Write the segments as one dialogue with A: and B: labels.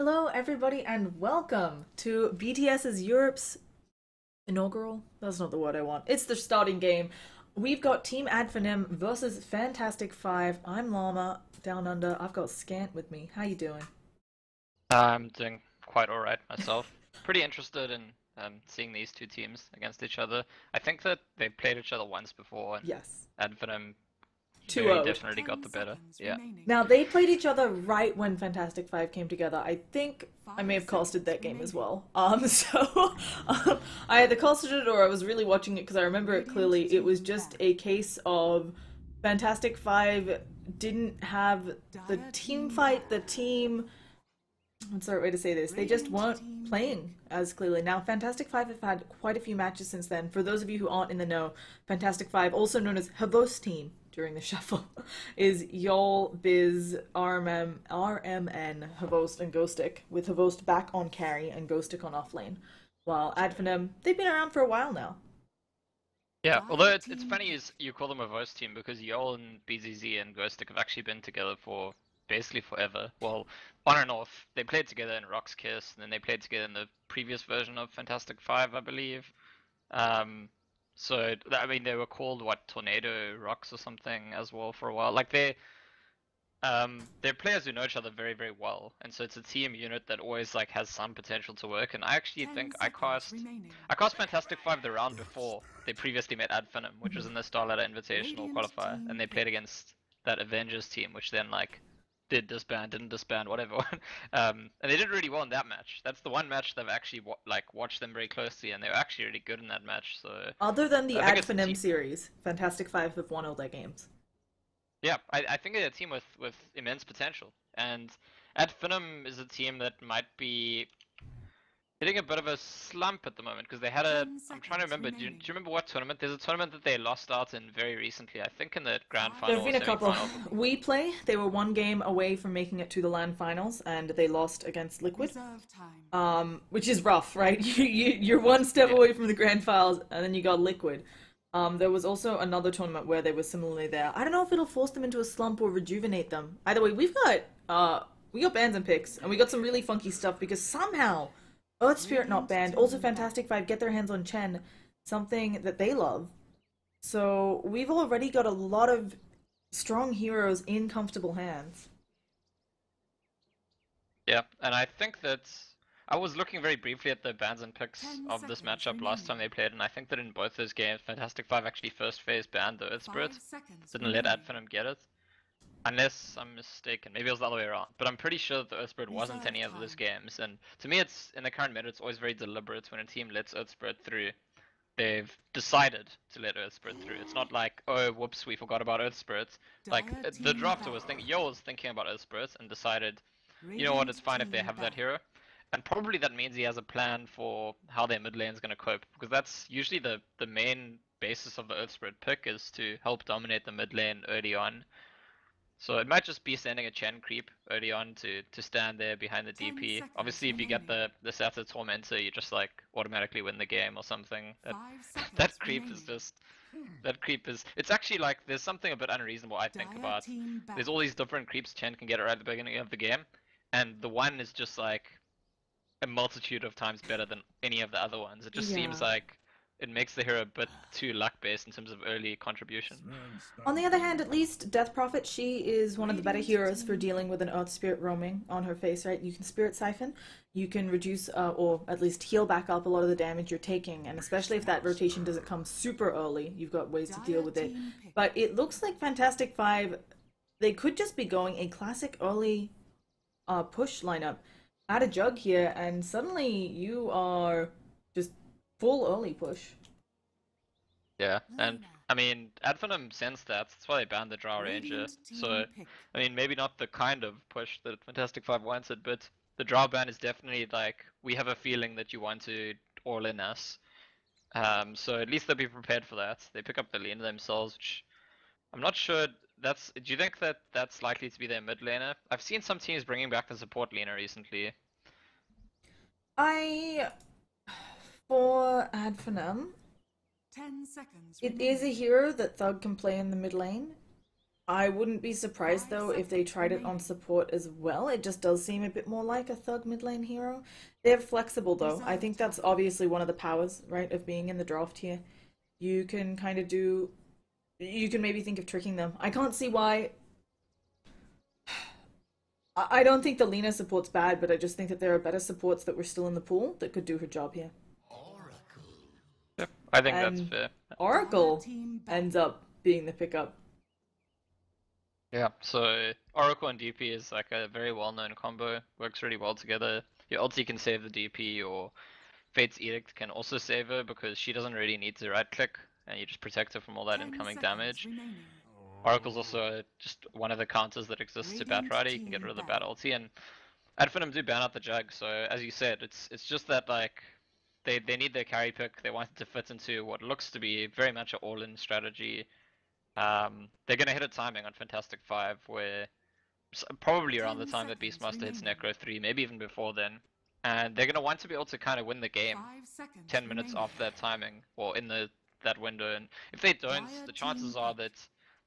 A: Hello, everybody, and welcome to BTS's Europe's inaugural. That's not the word I want. It's the starting game. We've got Team Finem versus Fantastic Five. I'm Llama, down under. I've got Scant with me. How you doing?
B: I'm doing quite alright myself. Pretty interested in seeing these two teams against each other. I think that they played each other once before, and
A: Yes.
B: Advenom
A: Two
B: very
A: 0
B: definitely got the better. Yeah.
A: Now, they played each other right when Fantastic Five came together. I think I may have costed that game as well. So I either costed it or I was really watching it because I remember it clearly. It was just a case of Fantastic Five didn't have the team fight, the team. What's the right way to say this? They just weren't playing as clearly. Now, Fantastic Five have had quite a few matches since then. For those of you who aren't in the know, Fantastic Five, also known as Havos Team during the shuffle, is Yol, Biz, RMN, Havost, and Ghostic, with Havost back on carry and Ghostic on offlane. While Advenom, they've been around for a while now.
B: Yeah, although it's funny you call them a Voice team because Yol and BZZ and Ghostic have actually been together for basically forever. Well, on and off. They played together in Rock's Kiss, and then they played together in the previous version of Fantastic Five, I believe. Um, so I mean, they were called what Tornado Rocks or something as well for a while. Like they're players who know each other very, very well, and so it's a team unit that always like has some potential to work. And I actually think I cast Fantastic Five the round before they previously met Adfinem, which was in the Starlighter Invitational qualifier, and they played against that Avengers team, which then like did disband, didn't disband, whatever. And they did really well in that match. That's the one match that I've actually watched them very closely, and they were actually really good in that match. So
A: Other than the
B: I think it's a
A: Advenom
B: team.
A: series, Fantastic Five have won all their games.
B: Yeah, I think it's a team with immense potential. And Ad Finem is a team that might be hitting a bit of a slump at the moment because they had a. I'm trying to remember. Do you remember what tournament? There's a tournament that they lost out in very recently. I think in the grand
A: There have
B: final or
A: been a couple.
B: semi-final.
A: We play. They were one game away from making it to the LAN finals, and they lost against Liquid. Which is rough, right? You're one step
B: Yeah.
A: away from the grand finals, and then you got Liquid. There was also another tournament where they were similarly there. I don't know if it'll force them into a slump or rejuvenate them. Either way, we got bans and picks, and we got some really funky stuff because somehow Earth Spirit not banned. Also, Fantastic Five get their hands on Chen, something that they love. So we've already got a lot of strong heroes in comfortable hands.
B: Yeah, and I think that I was looking very briefly at the bans and picks of this matchup last time they played, and I think that in both those games, Fantastic Five actually first phase banned the Earth Spirit, didn't let Adfinem get it. Unless I'm mistaken, maybe it was the other way around. But I'm pretty sure that the Earth Spirit wasn't any of those games. And to me, it's in the current meta, it's always very deliberate when a team lets Earth Spirit through. They've decided to let Earth Spirit through. It's not like, oh, whoops, we forgot about Earth Spirit. Like the drafter was thinking, Yo was thinking about Earth Spirit and decided, you know what, it's fine if they have that hero. And probably that means he has a plan for how their mid lane is going to cope, because that's usually the main basis of the Earth Spirit pick is to help dominate the mid lane early on. So it might just be sending a Chen creep early on to stand there behind the DP. Obviously, if you get the Satyr Tormentor, you just like automatically win the game or something. That creep is just that creep is. It's actually like there's something a bit unreasonable I think about. There's all these different creeps Chen can get right at the beginning of the game, and the one is just like a multitude of times better than any of the other ones. It just seems
A: Yeah.
B: like it makes the hero a bit too luck based in terms of early contribution.
A: On the other hand, at least Death Prophet, she is one of the better heroes for dealing with an Earth Spirit roaming on her face, right? You can Spirit Siphon, you can reduce or at least heal back up a lot of the damage you're taking, and especially if that rotation doesn't come super early, you've got ways to deal with it. But it looks like Fantastic Five, they could just be going a classic early push lineup. Add a jug here, and suddenly you are just full early push.
B: Yeah, and I mean, Advenom sensed that. That's why they banned the Drow Ranger. So, I mean, maybe not the kind of push that Fantastic Five wanted, but the Drow ban is definitely like, we have a feeling that you want to all in us. So at least they'll be prepared for that. They pick up the lane themselves, which I'm not sure. That's. Do you think that that's likely to be their mid laner? I've seen some teams bringing back the support laner recently.
A: I for Adphanum, it is a hero that Thug can play in the mid lane. I wouldn't be surprised though if they tried it on support as well. It just does seem a bit more like a thug mid lane hero. They're flexible though. I think that's obviously one of the powers, right, of being in the draft here. You can kind of do. You can maybe think of tricking them. I can't see why. I don't think the Lena support's bad, but I just think that there are better supports that were still in the pool that could do her job here.
B: Yep, I think that's
A: And
B: fair.
A: Oracle ends up being the pickup.
B: Yeah, so Oracle and DP is like a very well-known combo. Works really well together. Your ulti can save the DP, or Fate's Edict can also save her because she doesn't really need to right-click, and you just protect her from all that incoming damage. Oracle's also just one of the counters that exists to Bat Rider. You can get rid of the Bat ulti, and Ad Finem do ban out the Jug. So as you said, it's just that like they need their carry pick. They want it to fit into what looks to be very much an all-in strategy. They're gonna hit a timing on Fantastic Five where probably around the time that Beastmaster hits Necro 3, maybe even before then. And they're gonna want to be able to kind of win the game 10 minutes off that timing, or in that window. And if they don't, the chances are that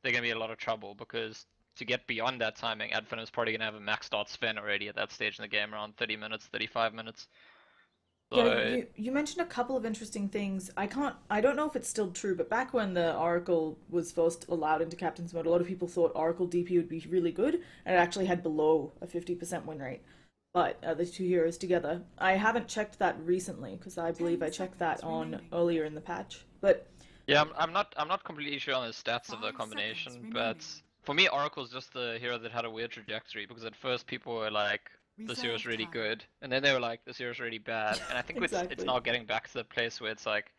B: they're gonna be in a lot of trouble because to get beyond that timing, Adfin is probably gonna have a maxed out Sven already at that stage in the game, around 30 minutes, 35 minutes.
A: Yeah,
B: So
A: you mentioned a couple of interesting things. I don't know if it's still true, but back when the Oracle was first allowed into Captain's Mode, a lot of people thought Oracle DP would be really good, and it actually had below a 50% win rate. But the two heroes together, I haven't checked that recently because I believe I checked that on earlier in the patch. But
B: yeah, I'm not completely sure on the stats of the combination, but for me, Oracle's just the hero that had a weird trajectory because at first people were like, this hero's really good, and then they were like, this hero's really bad, and I think it's
A: exactly.
B: now getting back to the place where it's like,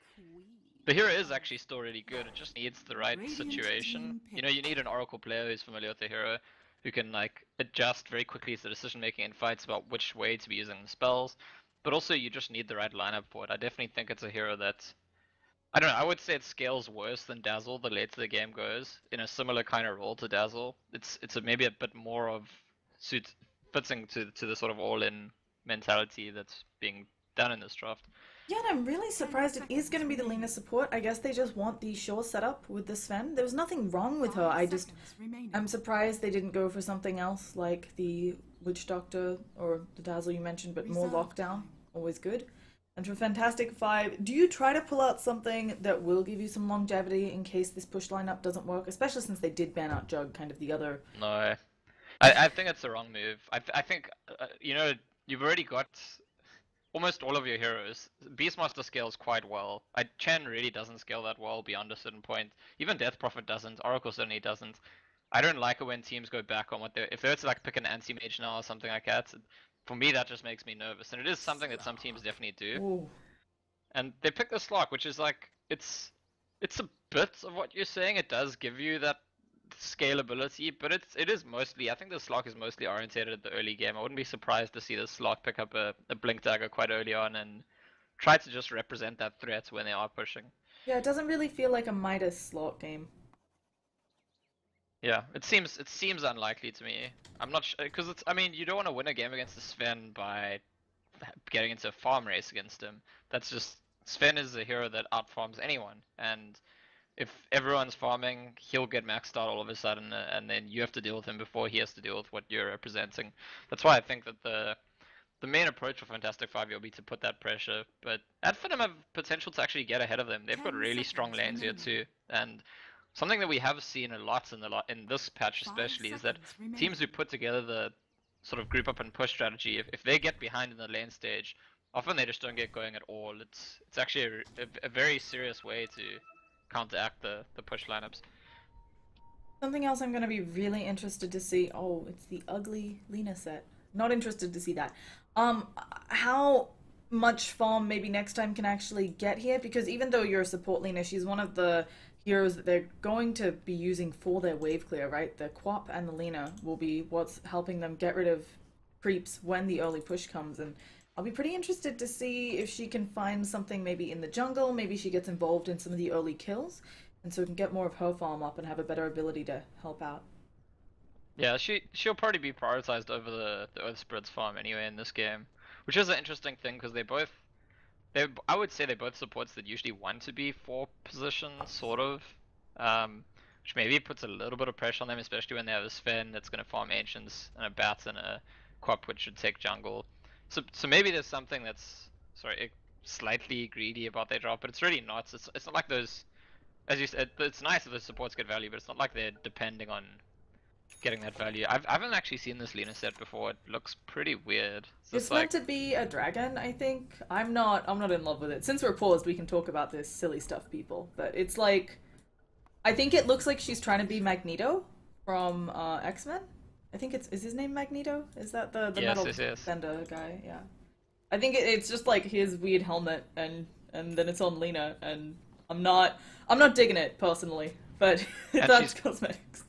B: the hero is actually still really good, it just needs the right situation. You know, you need an Oracle player who's familiar with the hero, who can like adjust very quickly to the decision making in fights about which way to be using the spells, but also you just need the right lineup for it. I definitely think it's a hero that I don't know. I would say it scales worse than Dazzle the later the game goes. In a similar kind of role to Dazzle, maybe a bit more of suit fitting to the sort of all-in mentality that's being done in this draft.
A: Yeah, and I'm really surprised it is going to be the Lena support. I guess they just want the Shaw setup with the Sven. There was nothing wrong with her. I'm surprised they didn't go for something else like the Witch Doctor or the Dazzle you mentioned, but more lockdown. Always good. And for Fantastic Five, do you try to pull out something that will give you some longevity in case this push lineup doesn't work? Especially since they did ban out Jug, kind of the other.
B: No, I think it's the wrong move. I think you know, you've already got almost all of your heroes. Beastmaster scales quite well. Chen really doesn't scale that well beyond a certain point. Even Death Prophet doesn't. Oracle certainly doesn't. I don't like it when teams go back on what they're. If they were to like pick an anti-mage now or something like that, for me that just makes me nervous. And it is something that some teams definitely do.
A: Ooh.
B: And they pick the Slark, which is like it's a bit of what you're saying. It does give you that scalability, but it is mostly. I think the Slark is mostly orientated at the early game. I wouldn't be surprised to see the Slark pick up a Blink Dagger quite early on and try to just represent that threat when they are pushing.
A: Yeah, it doesn't really feel like a Midas slot game.
B: Yeah, it seems unlikely to me. I'm not sure because it's. I mean, you don't want to win a game against the Sven by getting into a farm race against him. That's just Sven is a hero that outfarms anyone, and if everyone's farming, he'll get maxed out all of a sudden, and then you have to deal with him before he has to deal with what you're representing. That's why I think that the main approach for Fantastic Five will be to put that pressure. But Adfinem have potential to actually get ahead of them. They've got really strong lanes here too, and something that we have seen a lot in this patch especially is that teams who put together the sort of group up and push strategy, if they get behind in the lane stage, often they just don't get going at all. It's actually a very serious way to counteract the push lineups.
A: Something else I'm going to be really interested to see. Oh, it's the ugly Lena set. Not interested to see that. How much farm maybe next time can actually get here? Because even though you're a support Lena, she's one of the heroes that they're going to be using for their wave clear, right? The Quap and the Lena will be what's helping them get rid of creeps when the early push comes. And I'll be pretty interested to see if she can find something maybe in the jungle. Maybe she gets involved in some of the early kills, and so we can get more of her farm up and have a better ability to help out.
B: Yeah, she'll probably be prioritized over the Earth Spreads farm anyway in this game, which is an interesting thing because they I would say they're both supports that usually want to be 4 positions sort of. Um, which maybe puts a little bit of pressure on them, especially when they have a Sven that's going to farm Ancients and a Bat and a Quap which should take jungle. So maybe there's something that's slightly greedy about their drop, but it's really not. It's not like those, as you said, it's nice if the supports get value, but it's not like they're depending on getting that value. I haven't actually seen this Lena set before. It looks pretty weird.
A: It's meant to be a dragon, I think. I'm not in love with it. Since we're paused, we can talk about this silly stuff, people. But it's like, I think it looks like she's trying to be Magneto from X-Men. I think is his name Magneto? Is that the metal bender guy? Yeah. I think it's just like his weird helmet, and then it's on Lena, and I'm not digging it personally, but that's cosmetics.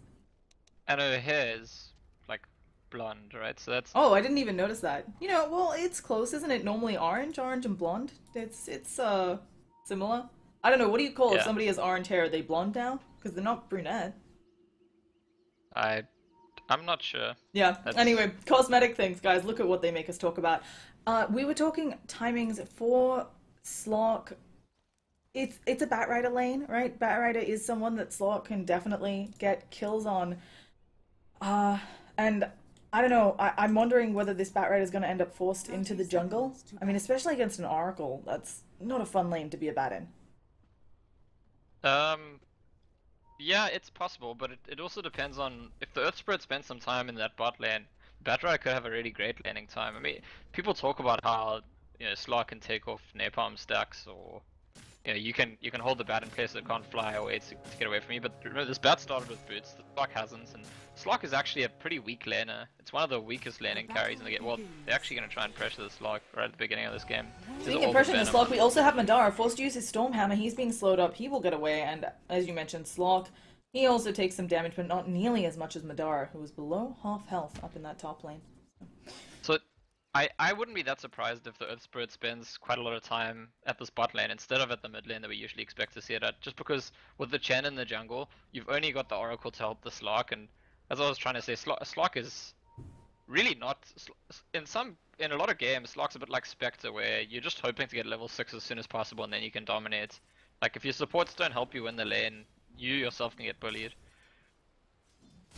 B: And her hair is like blonde, right? So that's.
A: Oh, I didn't even notice that. You know, well, it's close, isn't it? Normally orange and blonde. It's similar. I don't know. What do you call if somebody has orange hair? Are they blonde now? Because they're not brunette.
B: I'm not sure.
A: Yeah. Anyway, cosmetic things, guys. Look at what they make us talk about. We were talking timings for Slark. It's a Batrider lane, right? Batrider is someone that Slark can definitely get kills on. And I don't know. I'm wondering whether this Batrider is going to end up forced into the jungle. I mean, especially against an Oracle. That's not a fun lane to be a bat in.
B: Yeah, it's possible, but it also depends on if the Earth Spirit spends some time in that bot lane. Batrider could have a really great laning time. I mean, people talk about how Slark can take off napalm stacks, or you can hold the bat in place so it can't fly away to get away from you. But remember, this bat started with boots. The Slark hasn't, and Slark is actually a pretty weak laner. It's one of the weakest laning carries in the game. Well, they're actually going to try and pressure the Slark right at the beginning of this game.
A: Speaking of pressuring the Slark, we also have Madara forced to use his Stormhammer. He's being slowed up. He will get away, and as you mentioned, Slark, he also takes some damage, but not nearly as much as Madara, who was below half health up in that top lane.
B: So I wouldn't be that surprised if the Earth Spirit spends quite a lot of time at this bot lane instead of at the mid lane that we usually expect to see it at, just because with the Chen in the jungle, you've only got the Oracle to help the Slark, and as I was trying to say, Slark is really not... In a lot of games, Slark's a bit like Spectre, where you're just hoping to get level 6 as soon as possible and then you can dominate. Like, if your supports don't help you win the lane, you yourself can get bullied.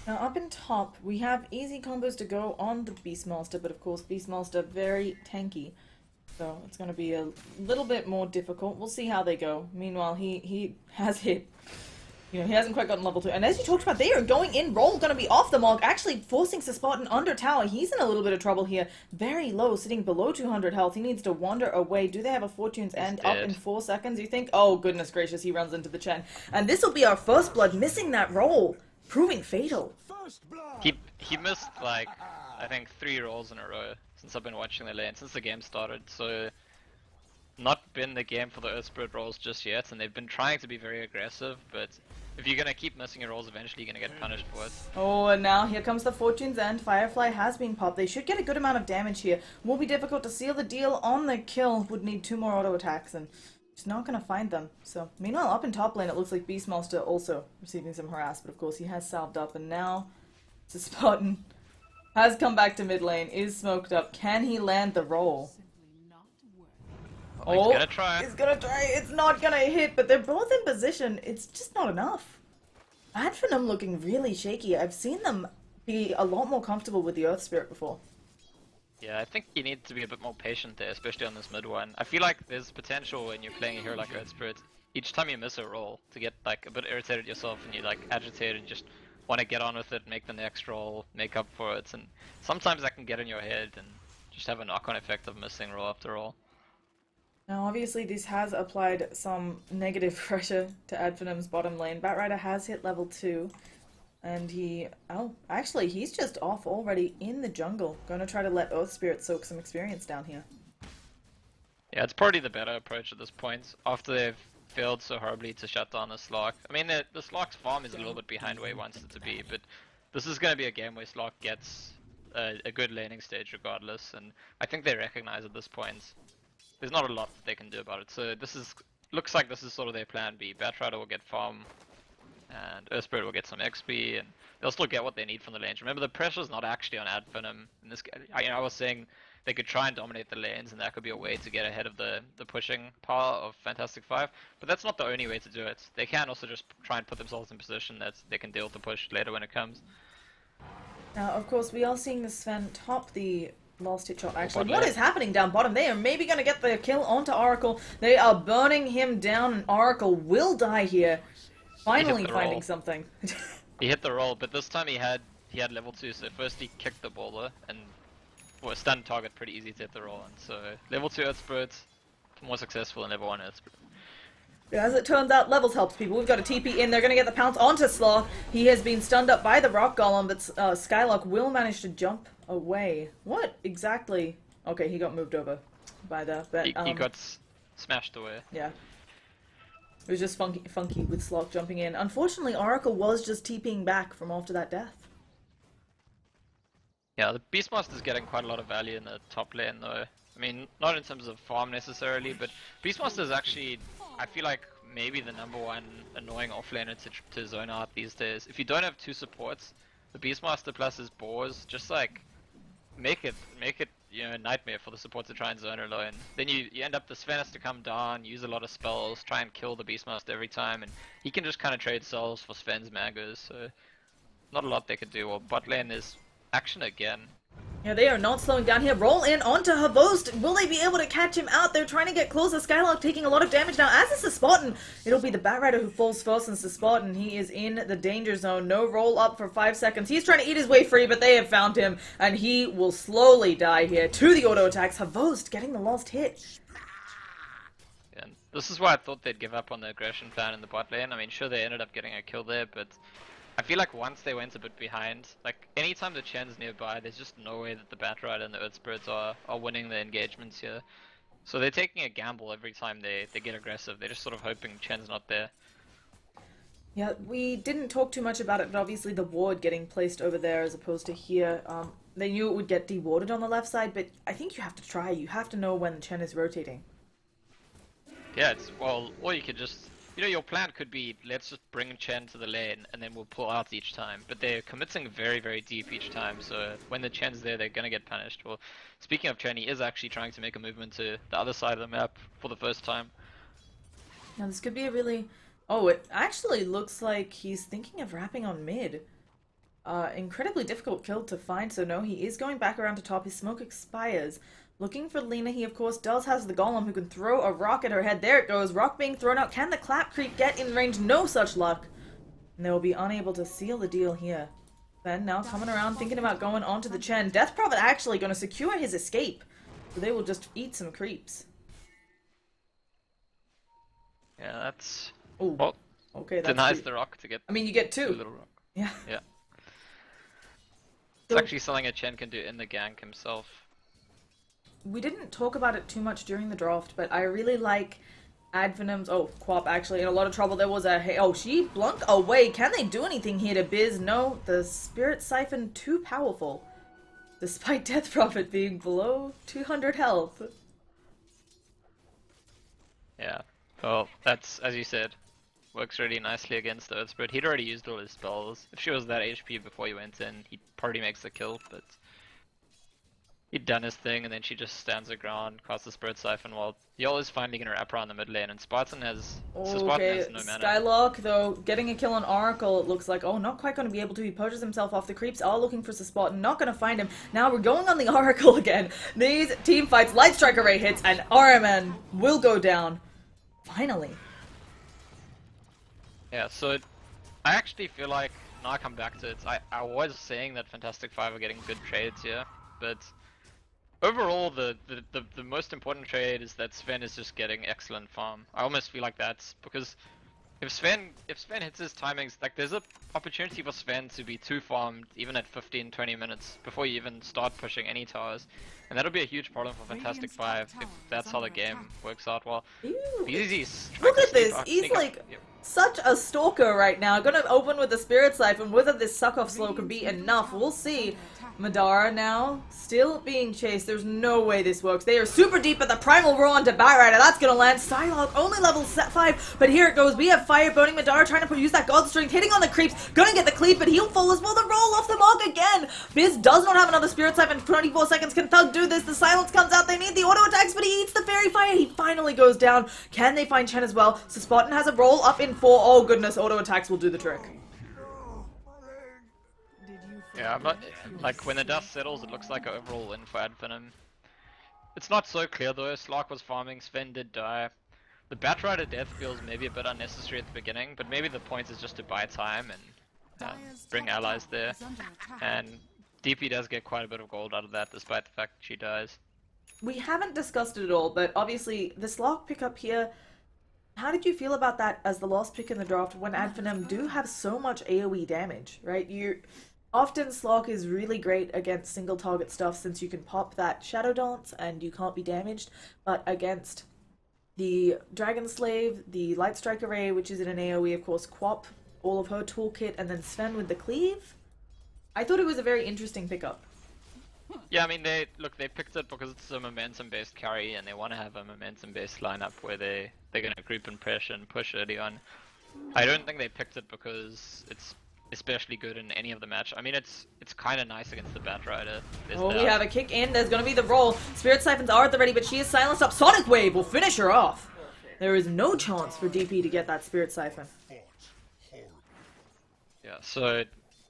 A: Now up in top, we have easy combos to go on the Beastmaster, but of course Beastmaster very tanky, so it's going to be a little bit more difficult. We'll see how they go. Meanwhile, he has hit. He hasn't quite gotten level 2. And as you talked about, they are going in. Roll going to be off the mark, actually forcing Spartan under tower. He's in a little bit of trouble here. Very low, sitting below 200 health. He needs to wander away. Do they have a Fortune's End up in 4 seconds, you think? Oh, goodness gracious, he runs into the Chen. And this will be our first blood, missing that roll. Proving fatal.
B: He missed, like, I think 3 rolls in a row since I've been watching the lane, since the game started, so not been the game for the Earth Spirit rolls just yet, and they've been trying to be very aggressive, but if you're gonna keep missing your rolls, eventually you're gonna get punished for it.
A: Oh, and now here comes the Fortune's End. Firefly has been popped. They should get a good amount of damage here. Will be difficult to seal the deal on the kill. Would need 2 more auto attacks, and just not gonna find them. So, meanwhile, up in top lane, it looks like Beastmaster also receiving some harass, but of course he has salved up, and now Spartan has come back to mid lane, is smoked up. Can he land the roll?
B: Oh, he's gonna try.
A: He's gonna try. It's not gonna hit, but they're both in position. It's just not enough. Finem looking really shaky. I've seen them be a lot more comfortable with the Earth Spirit before.
B: Yeah, I think you need to be a bit more patient there, especially on this mid one. I feel like there's potential when you're playing a hero like Earth Spirit, each time you miss a roll, to get like a bit irritated yourself and you like agitated and just want to get on with it, make the next roll, make up for it, and sometimes that can get in your head and just have a knock-on effect of missing roll after roll.
A: Now obviously this has applied some negative pressure to Finem's bottom lane. Batrider has hit level 2. And actually he's just off already in the jungle. Gonna try to let Earth Spirit soak some experience down here.
B: Yeah, it's probably the better approach at this point, after they've failed so horribly to shut down the Slark. I mean, the Slark's farm is a little bit behind where he wants it to be, but this is going to be a game where Slark gets a good laning stage regardless, and I think they recognize at this point there's not a lot that they can do about it. So looks like this is sort of their plan B. Batrider will get farm and Earthspirit will get some XP, and they'll still get what they need from the lanes. Remember, the pressure's not actually on Finem in this game. I was saying they could try and dominate the lanes, and that could be a way to get ahead of the pushing power of Fantastic Five, but that's not the only way to do it. They can also just try and put themselves in position that they can deal with the push later when it comes.
A: Now, of course, we are seeing the Sven top the last hit shot. Actually, what is happening down bottom? They are maybe going to get the kill onto Oracle. They are burning him down, and Oracle will die here. Finally finding something.
B: He hit the roll, but this time he had level 2, so first he kicked the baller, and for a stunned target, pretty easy to hit the roll on. So level 2 Earthspirit, more successful than level 1 Earthspirit.
A: Yeah, as it turns out, levels helps people. We've got a TP in. They're going to get the pounce onto Sloth. He has been stunned up by the Rock Golem, but Skylark will manage to jump away. What exactly? Okay, he got moved over by that. But,
B: he got smashed away.
A: Yeah. It was just funky with Sloth jumping in. Unfortunately, Oracle was just TPing back from after that death.
B: Yeah, the Beastmaster's getting quite a lot of value in the top lane though. I mean, not in terms of farm necessarily, but Beastmaster is actually, I feel like, maybe the #1 annoying offlaner to zone out these days. If you don't have 2 supports, the Beastmaster plus his boars, just like, make it a nightmare for the support to try and zone alone. Then you end up, the Sven has to come down, use a lot of spells, try and kill the Beastmaster every time, and he can just kind of trade souls for Sven's Magos, so not a lot they could do. Well, bot lane is action again.
A: Yeah, they are not slowing down here. Roll in onto Havost. Will they be able to catch him out? They're trying to get closer. Skylark taking a lot of damage now. As is Spartan, it'll be the Batrider who falls first since Spartan. He is in the danger zone. No roll up for 5 seconds. He's trying to eat his way free, but they have found him, and he will slowly die here to the auto attacks. Havost getting the last hit.
B: Yeah, this is why I thought they'd give up on the aggression plan in the bot lane. I mean, sure, they ended up getting a kill there, but I feel like once they went a bit behind, like anytime the Chen's nearby, there's just no way that the Batrider and the Earthspirits are winning the engagements here. So they're taking a gamble every time they get aggressive. They're just sort of hoping Chen's not there.
A: Yeah, we didn't talk too much about it, but obviously the ward getting placed over there as opposed to here. They knew it would get dewarded on the left side, but I think you have to try. You have to know when Chen is rotating.
B: Yeah, well, or you could just, your plan could be, let's just bring Chen to the lane and then we'll pull out each time. But they're committing very, very deep each time, so when the Chen's there, they're gonna get punished. Well, speaking of Chen, he is actually trying to make a movement to the other side of the map for the first time.
A: Now this could be a really... Oh, it actually looks like he's thinking of wrapping on mid. Incredibly difficult kill to find, so no, he is going back around to top. His smoke expires. Looking for Lena, he of course does have the Golem who can throw a rock at her head. There it goes, rock being thrown out. Can the Clap Creep get in range? No such luck. And they will be unable to seal the deal here. Ben now coming around, thinking about going onto the Chen. Death Prophet actually going to secure his escape. So they will just eat some creeps.
B: Yeah, that's...
A: Oh,
B: well,
A: okay, that's
B: denies the rock to get...
A: I mean, you get two.
B: Little rock.
A: Yeah.
B: Yeah. It's actually something a Chen can do in the gank himself.
A: We didn't talk about it too much during the draft, but I really like Advenum's... Oh, Quap actually in a lot of trouble. There was a... Oh, she blunked away. Can they do anything here to Biz? No, the Spirit Siphon too powerful. Despite Death Prophet being below 200 health.
B: Yeah. Well, that's, as you said, works really nicely against the Earthspirit. He'd already used all his spells. If she was that HP before he went in, he probably makes the kill, but... He'd done his thing, and then she just stands her ground, casts the Spirit Siphon, while Yol is finally gonna wrap around the mid lane, and Spartan has... So Spartan has no mana.
A: Skylark, though, getting a kill on Oracle, it looks like, oh, not quite gonna be able to. He purges himself off. The creeps are looking for Spartan, not gonna find him. Now we're going on the Oracle again. These team fights, Light Strike Array hits, and RMN will go down. Finally.
B: Yeah, so I actually feel like, now I come back to it, I was saying that Fantastic Five are getting good trades here, but overall the most important trade is that Sven is just getting excellent farm. I almost feel like that's because if Sven hits his timings, like there's a opportunity for Sven to be 2-farmed even at 15-20 minutes before you even start pushing any towers. And that'll be a huge problem for Fantastic Five if that's how the game works out well.
A: Look at this! He's like such a stalker right now. Gonna open with the Spirit Siphon. Whether this suck-off slow can be enough, we'll see. Madara now, still being chased. There's no way this works. They are super deep at the Primal Roar onto Batrider. That's gonna land. Psylocke only level 5, but here it goes. We have Fire Burning Madara trying to use that God Strength, hitting on the creeps. Gonna get the cleave, but he'll fall as well. The roll off the mark again. Biz does not have another Spirit Siphon. 24 seconds. Can Thug do this? The silence comes out. They need the auto attacks, but he eats the Fairy Fire. He finally goes down. Can they find Chen as well? So Spartan has a roll up in 4. Oh goodness, auto attacks will do the trick.
B: Yeah, I'm not, like, when the dust settles, it looks like an overall win for Finem. It's not so clear though. Slark was farming, Sven did die. The Batrider death feels maybe a bit unnecessary at the beginning, but maybe the point is just to buy time and bring allies there. And DP does get quite a bit of gold out of that, despite the fact that she dies.
A: We haven't discussed it at all, but obviously the Slark pickup here, how did you feel about that as the last pick in the draft when Finem do have so much AoE damage, right? Often Slark is really great against single target stuff since you can pop that Shadow Dance and you can't be damaged, but against the Dragon Slave, the Light Strike Array, which is in an AoE, of course, Quap, all of her toolkit, and then Sven with the Cleave, I thought it was a very interesting pickup.
B: Yeah, I mean, they picked it because it's a momentum-based carry, and they want to have a momentum-based lineup where they're going to group and pressure and push early on. I don't think they picked it because it's especially good in any of the match. I mean, it's kind of nice against the Batrider.
A: Oh, we have a kick in. There's going to be the roll. Spirit Siphons are at the ready, but she is silenced up. Sonic Wave will finish her off. There is no chance for DP to get that Spirit Siphon.
B: Yeah, so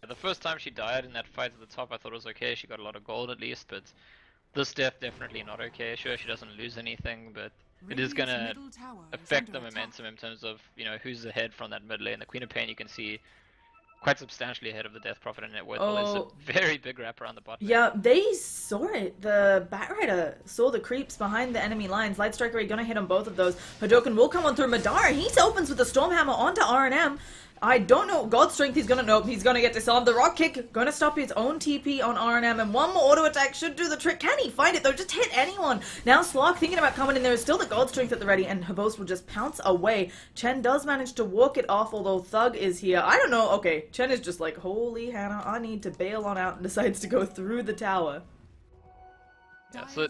B: the first time she died in that fight at the top, I thought it was okay. She got a lot of gold at least, but this death definitely not okay. Sure, she doesn't lose anything, but it is going to affect the momentum in terms of, you know, who's ahead from that mid lane. The Queen of Pain, you can see, quite substantially ahead of the Death Prophet and Net Worth. Well, there's a very big wrap around the bottom.
A: Yeah, they saw it. The Batrider saw the creeps behind the enemy lines. Light Striker gonna hit on both of those. Hadoken will come on through Madara. He opens with the Stormhammer onto RNM. I don't know. God Strength, he's gonna nope. He's gonna get disarmed. The Rock Kick gonna stop his own TP on RNM, and one more auto attack should do the trick. Can he find it though? Just hit anyone. Now Slark thinking about coming in. There is still the God Strength at the ready, and Habos will just pounce away. Chen does manage to walk it off, although Thug is here. I don't know. Okay, Chen is just like, holy Hannah, I need to bail on out, and decides to go through the tower.
B: Yeah, so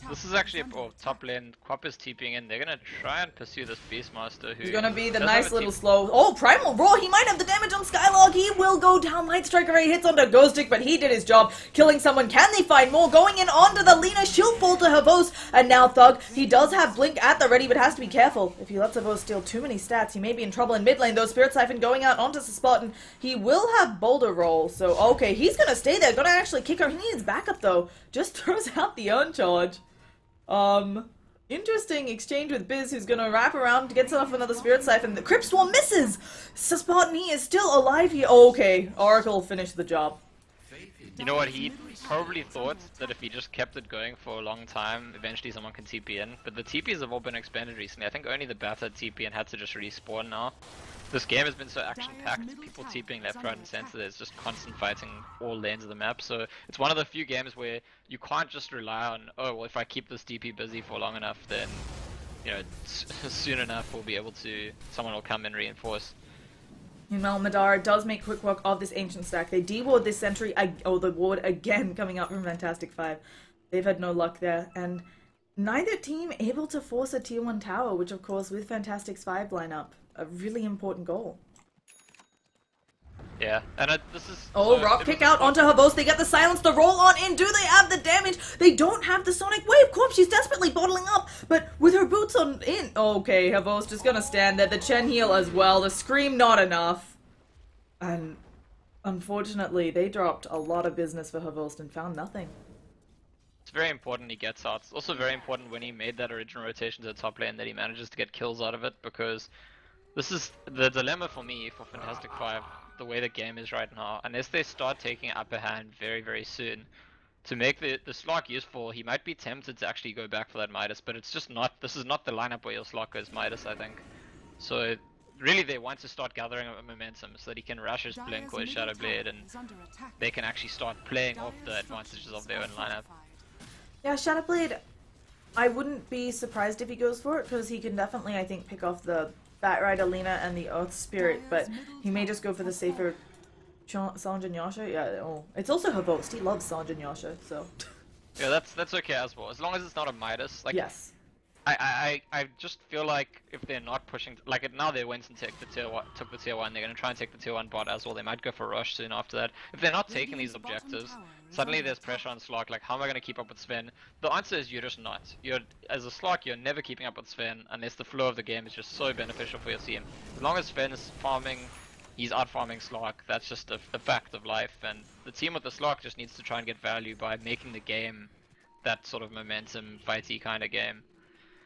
B: this is actually top lane. Quap is TPing in. They're gonna try and pursue this Beastmaster who...
A: He's gonna be the nice little slow... Oh, Primal Roar! He might have the damage on Skylog! He will go down. Light Striker Ray hits onto Ghost Stick, but he did his job, killing someone. Can they find more? Going in onto the Lina. She'll fall to Havos, and now Thug. He does have Blink at the ready, but has to be careful. If he lets Havos steal too many stats, he may be in trouble in mid lane, though. Spirit Siphon going out onto Spartan. He will have Boulder Roll, so okay, he's gonna stay there. Gonna actually kick her. He needs backup, though. Just throws out the Urn Charge. Interesting exchange with Biz, who's gonna wrap around, gets off another Spirit Siphon. The Crypt Swarm misses! Spartan, he is still alive here. Oh, okay, Oracle finished the job.
B: You know what, he probably thought that if he just kept it going for a long time, eventually someone can TP in. But the TPs have all been expanded recently. I think only the Bat had TP and had to just respawn now. This game has been so action-packed, people TPing left, right, and center. There's just constant fighting all lanes of the map. So it's one of the few games where you can't just rely on, oh, well, if I keep this DP busy for long enough, then, you know, soon enough we'll be able to, someone will come and reinforce.
A: Meanwhile, Madara does make quick work of this Ancient Stack. They deward this sentry, the ward again coming up from Fantastic 5. They've had no luck there, and neither team able to force a tier 1 tower, which of course with Fantastic's 5 lineup, a really important goal.
B: Yeah, and this is...
A: Oh, so Rock Kick out onto Havos. They get the silence, the roll on in. Do they have the damage? They don't have the Sonic Wave. Corp, she's desperately bottling up, but with her boots on in. Okay, Havos just gonna stand there. The Chen heal as well. The Scream not enough. And unfortunately, they dropped a lot of business for Havos and found nothing.
B: It's very important he gets out. It's also very important when he made that original rotation to the top lane that he manages to get kills out of it, because this is the dilemma for me for Fantastic 5, the way the game is right now. Unless they start taking upper hand very, very soon, to make the Slark useful, he might be tempted to actually go back for that Midas, but it's just not, this is not the lineup where your Slark goes Midas, I think. So really they want to start gathering a momentum so that he can rush his Blink or his Shadow Blade, and they can actually start playing off the advantages of their own lineup.
A: Yeah, Shadow Blade, I wouldn't be surprised if he goes for it, because he can definitely, I think, pick off the Batrider, Lina, and the Earth Spirit, but he may just go for the safer Sanj and Yasha? Yeah, oh. It's also Havost. He loves Sanj and Yasha, so...
B: Yeah, that's okay as well. As long as it's not a Midas. Like,
A: yes.
B: I just feel like if they're not pushing, like now they went and took the tier 1, they're gonna try and take the tier 1 bot as well. They might go for rush soon after that. If they're not taking these objectives, suddenly there's pressure on Slark. Like, how am I gonna keep up with Sven? The answer is you're just not. As a Slark, you're never keeping up with Sven unless the flow of the game is just so beneficial for your team. As long as Sven is farming, he's out farming Slark. That's just a fact of life. And the team with the Slark just needs to try and get value by making the game that sort of momentum, fighty kind of game.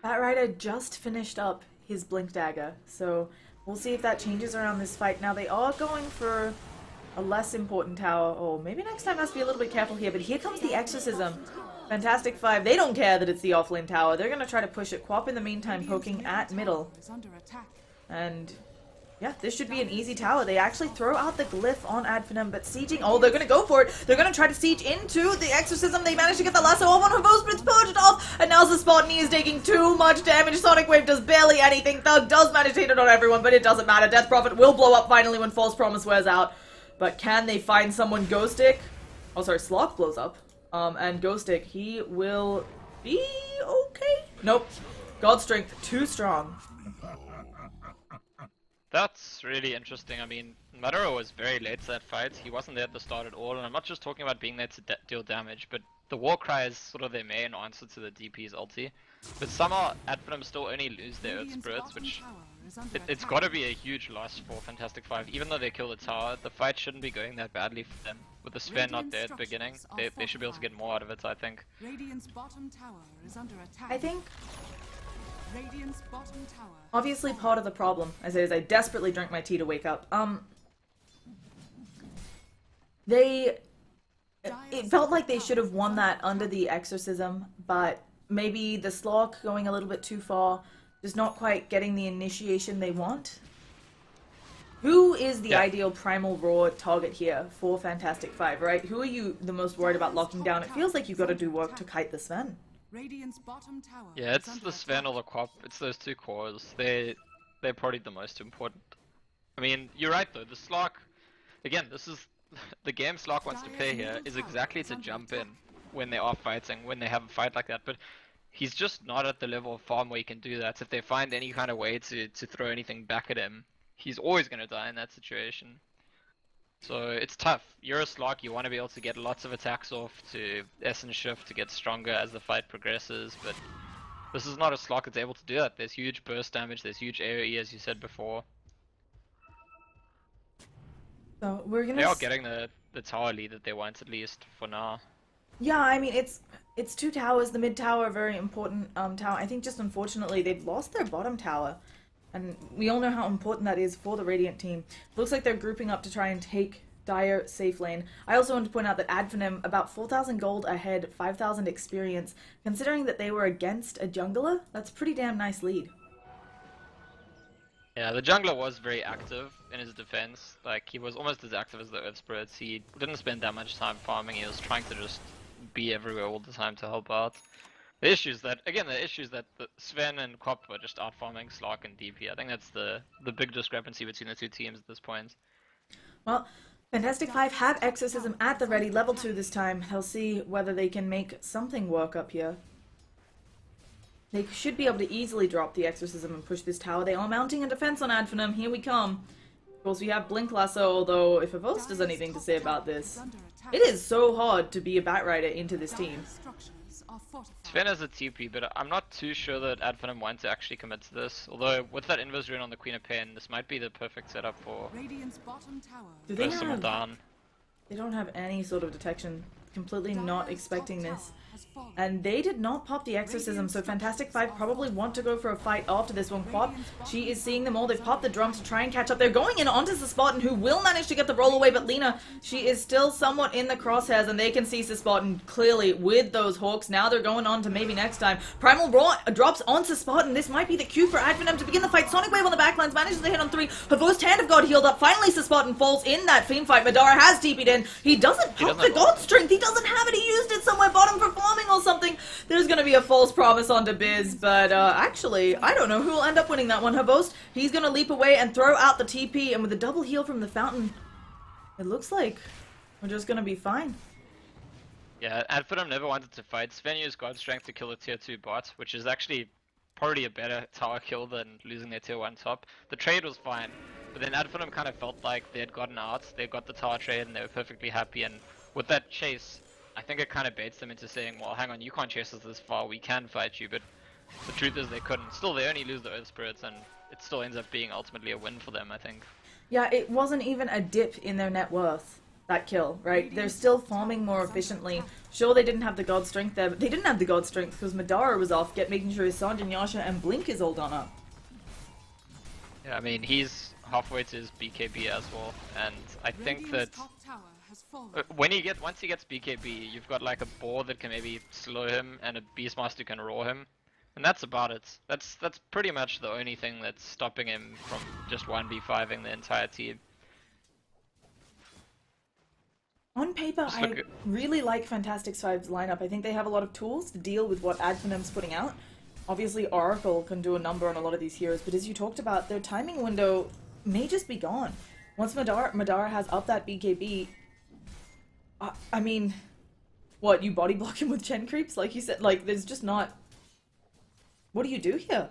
A: Batrider just finished up his Blink Dagger, so we'll see if that changes around this fight. Now they are going for a less important tower, or maybe next time has to be a little bit careful here, but here comes the Exorcism. Fantastic 5, they don't care that it's the offlane tower, they're gonna try to push it. Quap in the meantime poking at middle. And yeah, this should be an easy tower. They actually throw out the glyph on Finem, but sieging, oh, they're gonna go for it. They're gonna try to siege into the Exorcism. They manage to get the lasso off on Havost, but it's purged off, and now Spartan is taking too much damage. Sonic Wave does barely anything. Thug does manage to hit it on everyone, but it doesn't matter. Death Prophet will blow up finally when False Promise wears out. But can they find someone? Ghostic? Oh, sorry, Slock blows up. And Ghostic, he will be okay? Nope. God Strength, too strong.
B: That's really interesting. I mean, Madara was very late to that fight. He wasn't there at the start at all, and I'm not just talking about being there to deal damage, but the war cry is sort of their main answer to the DP's ulti. But somehow Finem still only lose their Earth Spirits, which it's got to be a huge loss for Fantastic 5. Even though they kill the tower, the fight shouldn't be going that badly for them. With the Sven not there at the beginning, they should be able to get more out of it, I think.
A: I think obviously part of the problem, as I desperately drank my tea to wake up, it felt like they should have won that under the Exorcism, but maybe the Slog going a little bit too far, just not quite getting the initiation they want. Who is the ideal Primal Roar target here for Fantastic 5, right? Who are you the most worried about locking down? It feels like you've got to do work to kite the Sven.
B: Yeah, it's the Sven or the Quap. It's those two cores. They're probably the most important. I mean, you're right though. The Slark, again, this is the game Slark wants to play here is exactly to jump in when they are fighting, when they have a fight like that. But he's just not at the level of farm where he can do that. So if they find any kind of way to throw anything back at him, he's always gonna die in that situation. So it's tough. You're a Slark, you want to be able to get lots of attacks off to Essence Shift to get stronger as the fight progresses, but this is not a Slark that's able to do that. There's huge burst damage, there's huge AoE as you said before.
A: So we're gonna...
B: They are getting the tower lead that they want, at least for now.
A: Yeah, I mean, it's two towers. The mid tower, a very important tower. I think just unfortunately they've lost their bottom tower. And we all know how important that is for the Radiant team. Looks like they're grouping up to try and take Dire safe lane. I also want to point out that Finem about 4,000 gold ahead, 5,000 experience. Considering that they were against a jungler, that's a pretty damn nice lead.
B: Yeah, the jungler was very active in his defense. Like, he was almost as active as the Earth Spirits. He didn't spend that much time farming. He was trying to just be everywhere all the time to help out. The issue is that the Sven and Quap are just out farming Slark and DP. I think that's the big discrepancy between the two teams at this point.
A: Well, Fantastic 5 have Exorcism at the ready, level 2 this time. They'll see whether they can make something work up here. They should be able to easily drop the Exorcism and push this tower. They are mounting a defense on Finem. Here we come. Of course, we have Blink Lasso, although if Avost has anything to say about this, it is so hard to be a Batrider into this team.
B: Sven has a TP, but I'm not too sure that Finem wants to actually commit to this. Although, with that Invis rune on the Queen of Pain, this might be the perfect setup for someone down.
A: They don't have any sort of detection. Completely not expecting this. And they did not pop the Exorcism, so Fantastic 5 probably want to go for a fight after this one. Quap, she is seeing them all. They've popped the drum to try and catch up. They're going in onto Spartan, who will manage to get the roll away, but Lena, she is still somewhat in the crosshairs, and they can see Spartan clearly with those hawks. Now they're going on to maybe next time. Primal Roar drops onto Spartan. This might be the cue for Finem to begin the fight. Sonic Wave on the backlines, manages to hit on 3. Havost Hand of God healed up. Finally, Spartan falls in that Fiend fight. Madara has TP'd in. He doesn't pop the God Strength. He doesn't have it. He used it somewhere bottom for farming or something. There's gonna be a false promise onto Biz, but actually, I don't know who will end up winning that one. Havost, he's gonna leap away and throw out the TP, and with a double heal from the fountain, It looks like we're just gonna be fine.
B: Yeah, Adfinem never wanted to fight. Sven used God Strength to kill a tier 2 bot, which is actually probably a better tower kill than losing their tier 1 top. The trade was fine, but then Adfinem kind of felt like they had gotten out, they got the tower trade and they were perfectly happy, and with that chase, I think it kind of baits them into saying, well, hang on, you can't chase us this far, we can fight you, but the truth is they couldn't. Still, they only lose the Earth Spirits, and it still ends up being ultimately a win for them, I think.
A: Yeah, it wasn't even a dip in their net worth, that kill, right? They're still farming more efficiently. Sure, they didn't have the God Strength there, but they didn't have the God Strength because Madara was off, making sure his Sanjin, Yasha, and Blink is all done up.
B: Yeah, I mean, he's halfway to his BKB as well, and I think that once he gets BKB, you've got like a boar that can maybe slow him and a Beastmaster can roar him, and that's about it. That's pretty much the only thing that's stopping him from just 1v5ing the entire team.
A: On paper, I really like Fantastic Five's lineup. I think they have a lot of tools to deal with what Adfinem's putting out. Obviously, Oracle can do a number on a lot of these heroes, but as you talked about, their timing window may just be gone. Once Madara has up that BKB, I mean, what, you body block him with Chen creeps? Like you said, like, there's just not... What do you do here?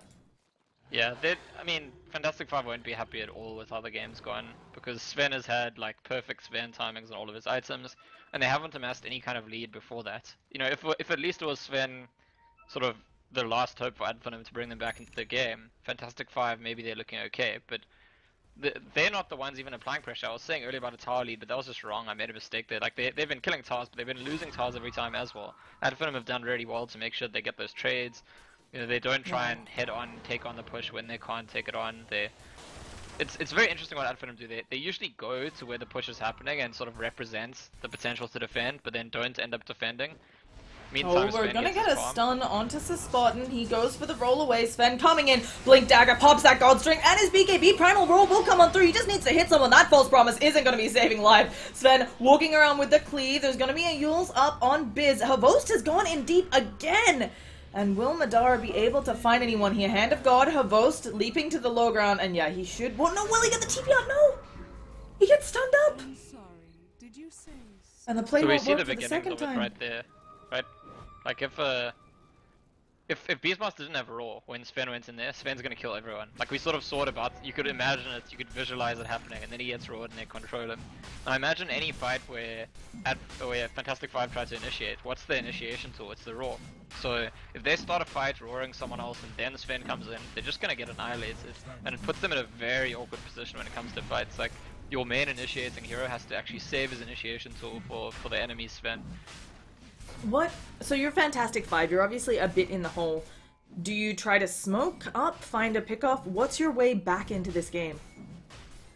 B: Yeah, I mean, Fantastic Five won't be happy at all with how the game's gone, because Sven has had, like, perfect Sven timings on all of his items, and they haven't amassed any kind of lead before that. You know, if at least it was Sven sort of the last hope for Adfinem to bring them back into the game, Fantastic Five, maybe they're looking okay, but they're not the ones even applying pressure. I was saying earlier about a tower lead, but that was just wrong. I made a mistake there. Like, they've been killing towers, but they've been losing towers every time as well. Adfinem have done really well to make sure they get those trades. You know, they don't try and head on, take on the push when they can't take it on. It's very interesting what Adfinem do. They usually go to where the push is happening and sort of represent the potential to defend, but then don't end up defending. Meantime,
A: we're gonna get a stun onto Spartan. He goes for the roll away. Sven coming in. Blink Dagger pops that God String, and his BKB Primal Roll will come on through. He just needs to hit someone. That false promise isn't gonna be saving life. Sven walking around with the cleave. There's gonna be a Yule's up on Biz. Havost has gone in deep again. And will Madara be able to find anyone here? Hand of God, Havost leaping to the low ground, and yeah, he should. Well, no, will he get the TP out? No! He gets stunned up!
C: I'm sorry. Did you say
A: and the play
B: so
A: won't
B: we see
A: work
B: the
A: for the second time.
B: right there, right? Like if Beastmaster didn't have Raw when Sven went in there, Sven's gonna kill everyone. Like we sort of saw it about, you could imagine it, you could visualize it happening, and then he gets Raw and they control him. And I imagine any fight where Fantastic Five tries to initiate, what's the initiation tool? It's the Raw. So if they start a fight roaring someone else and then Sven comes in, they're just gonna get annihilated, and it puts them in a very awkward position when it comes to fights. Like your main initiating hero has to actually save his initiation tool for the enemy Sven.
A: What? So you're Fantastic Five. You're obviously a bit in the hole. Do you try to smoke up, find a pickoff? What's your way back into this game?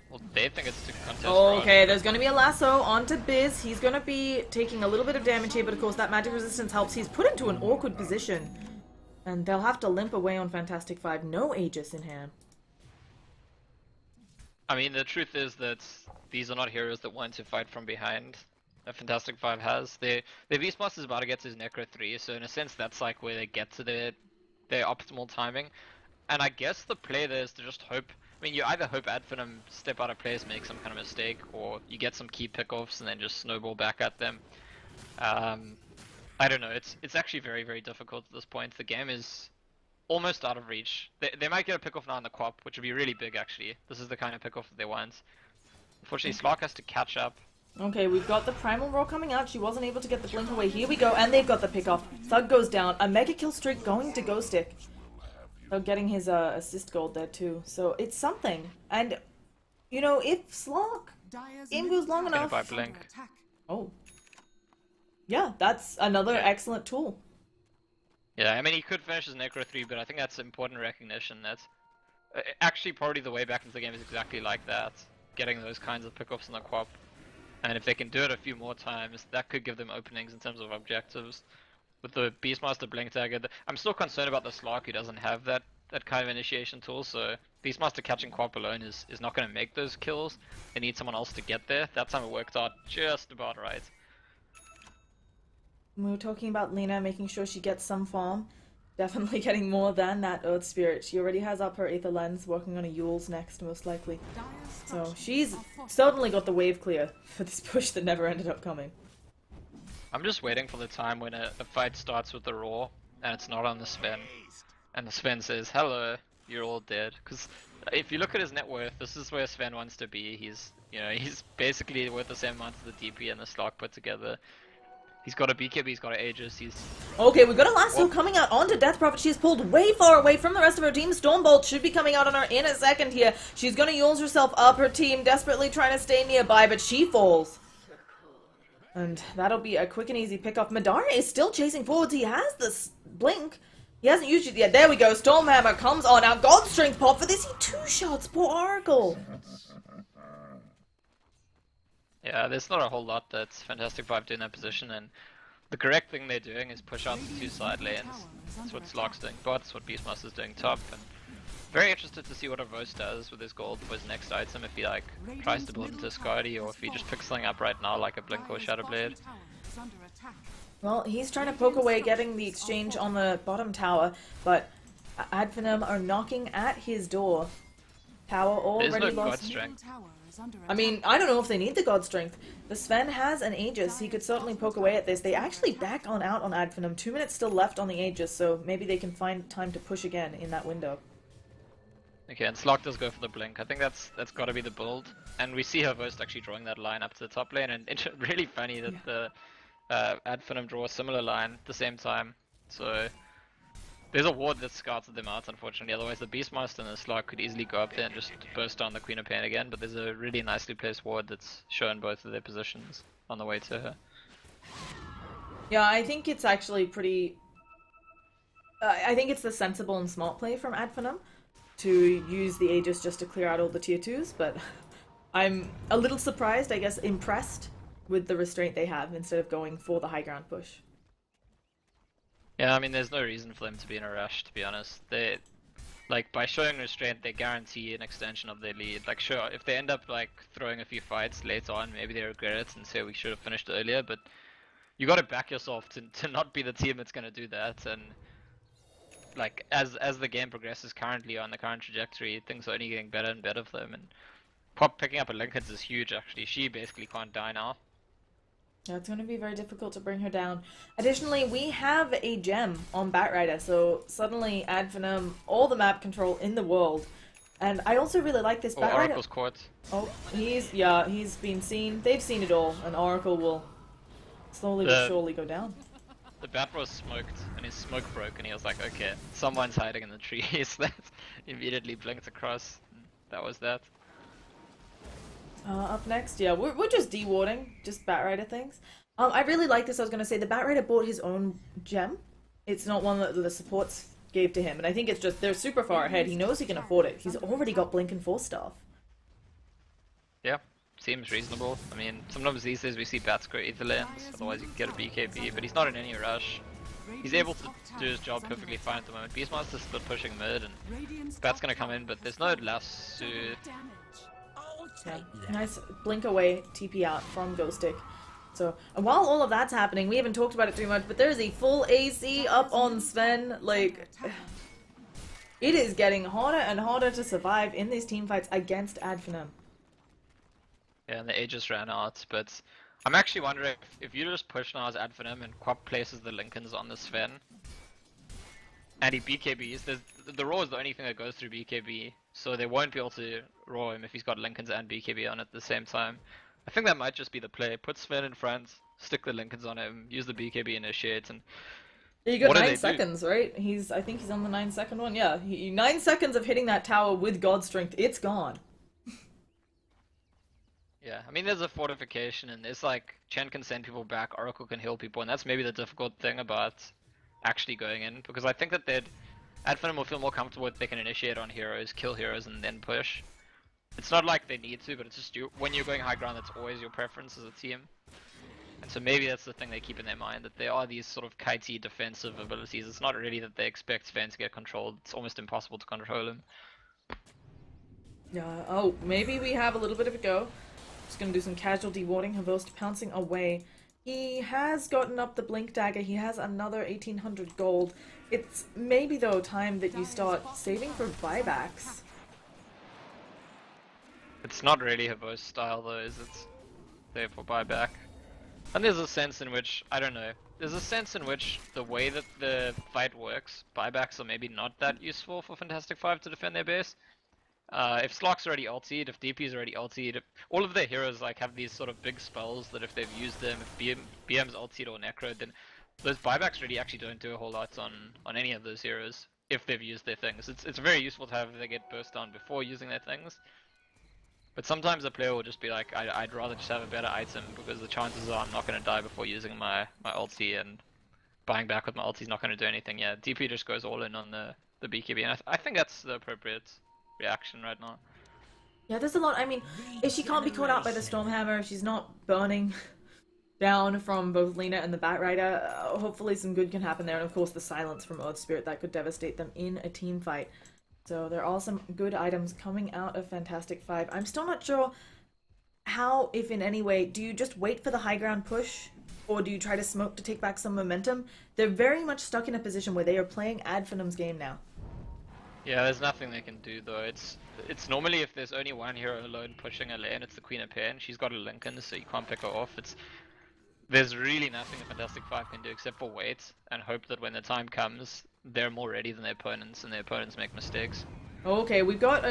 B: Well, they think it's to contest.
A: Okay, there's going to be a lasso onto Biz. He's going to be taking a little bit of damage here, but of course that magic resistance helps. He's put into an awkward position. And they'll have to limp away on Fantastic Five. No Aegis in hand.
B: I mean, the truth is that these are not heroes that want to fight from behind. Fantastic Five has. Their Beastmaster is about to get to his Necro 3, so in a sense that's like where they get to their optimal timing. And I guess the play there is to just hope, I mean, you either hope Adfinem step out of place, make some kind of mistake, or you get some key pickoffs and then just snowball back at them. I don't know, it's actually very, very difficult at this point. The game is almost out of reach. They might get a pickoff now on the Quap, which would be really big actually. This is the kind of pickoff that they want. Unfortunately, Slark has to catch up.
A: Okay, we've got the Primal Roar coming out. She wasn't able to get the blink away. Here we go, and they've got the pick-off. Thug goes down. A mega kill streak going to Ghostic. So getting his assist gold there too. So it's something. And, you know, if Slark game goes long enough...
B: By blink.
A: Oh. Yeah, that's another excellent tool.
B: Yeah, I mean, he could finish his Necro 3, but I think that's important recognition. That's actually probably the way back into the game is exactly like that. Getting those kinds of pickoffs in the Quap. And if they can do it a few more times, that could give them openings in terms of objectives. With the Beastmaster Blink Dagger, I'm still concerned about the Slark who doesn't have that kind of initiation tool, so Beastmaster catching Quap alone is not going to make those kills. They need someone else to get there. That time it worked out just about right.
A: We were talking about Lena making sure she gets some farm. Definitely getting more than that Earth Spirit. She already has up her Aether Lens, working on a Yule's next, most likely. So she's certainly got the wave clear for this push that never ended up coming.
B: I'm just waiting for the time when a fight starts with the Roar, and it's not on the Sven. And the Sven says, hello, you're all dead. Because if you look at his net worth, this is where Sven wants to be. He's, you know, he's basically worth the same amount as the DP and the Slark put together. He's got a BKB, he's got an Aegis, he's...
A: Okay, we've got a lasso coming out onto Death Prophet. She's pulled way far away from the rest of her team. Stormbolt should be coming out on her in a second here. She's gonna Yules herself up, her team desperately trying to stay nearby, but she falls. And that'll be a quick and easy pickoff. Madara is still chasing forwards. He has this blink. He hasn't used it yet. There we go. Stormhammer comes on. Now God's Strength pop for this. He two-shots. Poor Oracle.
B: Yeah, there's not a whole lot that's Fantastic Five doing in that position, and the correct thing they're doing is push out the two side lanes. That's what Slark's doing bot, that's what Beastmaster's doing top, and very interested to see what Avos does with his gold for his next item, if he like tries to build into Skadi, or if he just picks something up right now like a Blink or Shadow Blade.
A: Well, he's trying to poke away, getting the exchange on the bottom tower, but Adfinem are knocking at his door. Tower already
B: There's no
A: lost.
B: God Strength.
A: I mean, I don't know if they need the God Strength. The Sven has an Aegis. He could certainly poke away at this. They actually back on out on Adfinem. 2 minutes still left on the Aegis, so maybe they can find time to push again in that window.
B: Okay, and Slark does go for the Blink. I think that's got to be the build. And we see her first actually drawing that line up to the top lane, and it's really funny that the Adfinem draw a similar line at the same time. So there's a ward that scouts them out, unfortunately. Otherwise, the Beastmaster and the Slark could easily go up there and just burst down the Queen of Pain again. But there's a really nicely placed ward that's shown both of their positions on the way to her.
A: Yeah, I think it's actually pretty... I think it's the sensible and smart play from Adfinem to use the Aegis just to clear out all the tier 2s, but I'm a little surprised, I guess impressed with the restraint they have instead of going for the high ground push.
B: Yeah, I mean, there's no reason for them to be in a rush, to be honest. They, like, by showing restraint, they guarantee an extension of their lead. Like, sure, if they end up, like, throwing a few fights later on, maybe they regret it and say we should have finished earlier, but you gotta back yourself to not be the team that's gonna do that, and, like, as the game progresses currently on the current trajectory, things are only getting better and better for them, and Pop picking up a Linken's is huge, actually. She basically can't die now.
A: Yeah, it's going to be very difficult to bring her down. Additionally, we have a gem on Batrider, so suddenly Adfinem, all the map control in the world. And I also really like this Batrider.
B: Oracle's caught.
A: Oh, he's been seen. They've seen it all, and Oracle will slowly but surely go down.
B: The bat was smoked, and his smoke broke, and he was like, okay, someone's hiding in the trees. That immediately blinked across. That was that.
A: Up next, yeah, we're just de-warding, just Batrider things. I really like this. I was going to say, the Batrider bought his own gem. It's not one that the supports gave to him, and I think it's just, they're super far ahead. He knows he can afford it. He's already got Blink and 4 staff.
B: Yeah, seems reasonable. I mean, sometimes these days we see bats go Aether lanes, otherwise you can get a BKB, but he's not in any rush. He's able to do his job perfectly fine at the moment. Beastmaster's still pushing mid, and bat's going to come in, but there's no lasso.
A: Yeah, nice blink away, TP out from Ghostic. So, and while all of that's happening, we haven't talked about it too much, but there's a full AC up on Sven. Like, it is getting harder and harder to survive in these team fights against Adfinem.
B: Yeah, and the Aegis ran out, but I'm actually wondering if you just push now as Adfinem and Quap places the Linken's on the Sven, and he BKBs, the Raw is the only thing that goes through BKB, so they won't be able to Raw him if he's got Linken's and BKB on at the same time. I think that might just be the play. Put Sven in front, stick the Linken's on him, use the BKB initiate, and
A: you got 9 seconds, right? I think he's on the 9-second one. Yeah, 9 seconds of hitting that tower with God Strength, it's gone.
B: Yeah, I mean, there's a fortification, and there's like, Chen can send people back, Oracle can heal people, and that's maybe the difficult thing about actually going in, because I think that Adfinem will feel more comfortable if they can initiate on heroes, kill heroes, and then push. It's not like they need to, but it's just when you're going high ground, that's always your preference as a team. And so maybe that's the thing they keep in their mind, that there are these sort of kitey defensive abilities. It's not really that they expect Sven to get controlled, it's almost impossible to control him.
A: Yeah, oh, maybe we have a little bit of a go. Just gonna do some casual de-warding. Havost pouncing away. He has gotten up the Blink Dagger. He has another 1800 gold. It's maybe, though, time that you start saving for buybacks.
B: It's not really Havo's style though, is it? There for buyback. And there's a sense in which, I don't know, there's a sense in which the way that the fight works, buybacks are maybe not that useful for Fantastic Five to defend their base. If Slock's already ultied, if DP's already ultied, if all of their heroes like have these sort of big spells that if they've used them, if BM's ultied or necroed, then those buybacks really actually don't do a whole lot on any of those heroes if they've used their things. It's very useful to have if they get burst down before using their things. But sometimes a player will just be like, I'd rather just have a better item because the chances are I'm not going to die before using my ulti, and buying back with my ulti is not going to do anything. Yeah, DP just goes all in on the BKB, and I think that's the appropriate reaction right now.
A: Yeah, there's a lot. I mean, if she can't be caught out by the Stormhammer, if she's not burning down from both Lena and the Batrider, hopefully some good can happen there. And of course the silence from Earth Spirit, that could devastate them in a team fight. So there are some good items coming out of Fantastic Five. I'm still not sure how, if in any way, do you just wait for the high ground push? Or do you try to smoke to take back some momentum? They're very much stuck in a position where they are playing Ad Finim's game now.
B: Yeah, there's nothing they can do though. It's normally if there's only one hero alone pushing a lane, it's the Queen of Pain. She's got a Lincoln, so you can't pick her off. There's really nothing the Fantastic Five can do except for wait and hope that when the time comes, they're more ready than their opponents, and their opponents make mistakes.
A: Okay, we've got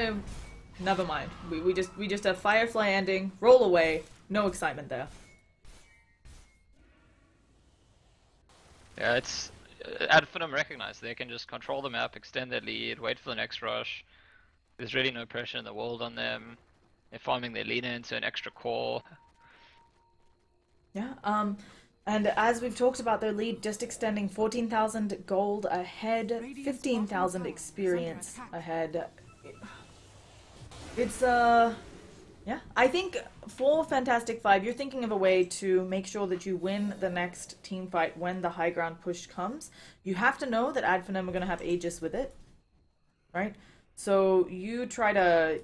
A: never mind. We just have Firefly ending, roll away, no excitement there.
B: Yeah, it's Ad Finum recognize they can just control the map, extend their lead, wait for the next rush. There's really no pressure in the world on them. They're farming their Lena into an extra core.
A: Yeah, and as we've talked about, their lead just extending 14,000 gold ahead, 15,000 experience ahead. It's, yeah. I think for Fantastic Five, you're thinking of a way to make sure that you win the next team fight when the high ground push comes. You have to know that Ad Finum are going to have Aegis with it, right? So you try to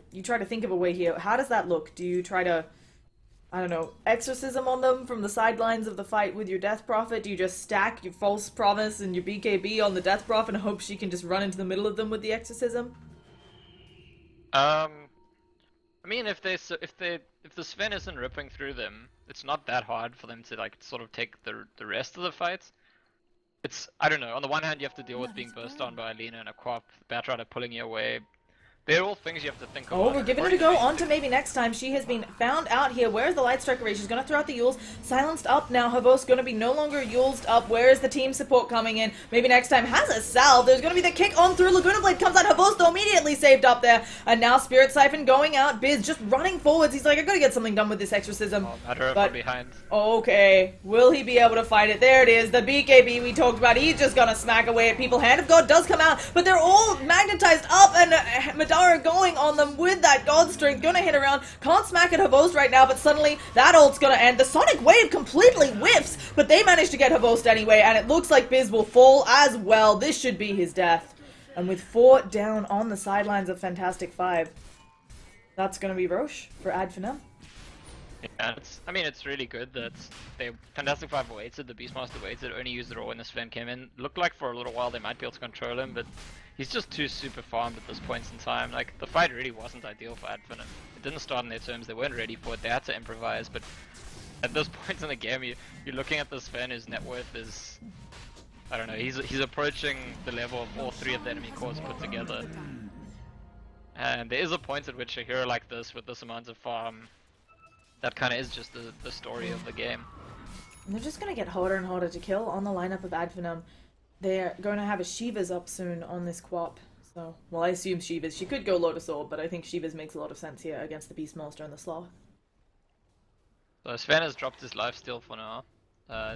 A: think of a way here. How does that look? Do you try to, I don't know, exorcism on them from the sidelines of the fight with your Death Prophet? Do you just stack your False Promise and your BKB on the Death Prophet and hope she can just run into the middle of them with the exorcism?
B: I mean, if the Sven isn't ripping through them, it's not that hard for them to like sort of take the rest of the fight. It's, I don't know, on the one hand you have to deal with being burst on by Alina and a Quap, Batrider pulling you away. They're all things you have to think about.
A: Oh, we're giving it a go. On to maybe next time. She has been found out here. Where's the Light Striker Ray? She's going to throw out the Yules. Silenced up now. Havos going to be no longer Yulesed up. Where is the team support coming in? Maybe next time has a salve. There's going to be the kick on through. Laguna Blade comes out. Havos though immediately saved up there. And now Spirit Siphon going out. Biz just running forwards. He's like, I got to get something done with this exorcism.
B: Oh, Batrider from behind.
A: Okay. Will he be able to fight it? There it is. The BKB we talked about. He's just going to smack away at people. Hand of God does come out. But they're all magnetized up. And Madara going on them with that God Strength, gonna hit around, can't smack at Havost right now, but suddenly that ult's gonna end. The Sonic Wave completely whiffs, but they manage to get Havost anyway, and it looks like Biz will fall as well. This should be his death. And with 4 down on the sidelines of Fantastic Five, that's gonna be Roche for Ad Finum.
B: Yeah, I mean, it's really good that Fantastic Five waited, the Beastmaster waited, only used the raw when the Sven came in. Looked like for a little while they might be able to control him, but he's just too super farmed at this point in time. Like, the fight really wasn't ideal for Ad Finum. It didn't start on their terms, they weren't ready for it, they had to improvise, but at this point in the game, you're looking at this Sven whose net worth is, I don't know, he's approaching the level of all 3 of the enemy cores put together. And there is a point at which a hero like this, with this amount of farm, that kind of is just the story of the game.
A: And they're just going to get harder and harder to kill on the lineup of Ad Finum. They're going to have a Shiva's up soon on this Quap. So, well, I assume Shiva's. She could go Lotus Orb, but I think Shiva's makes a lot of sense here against the Beastmaster and the Sloth.
B: So Sven has dropped his lifesteal for now,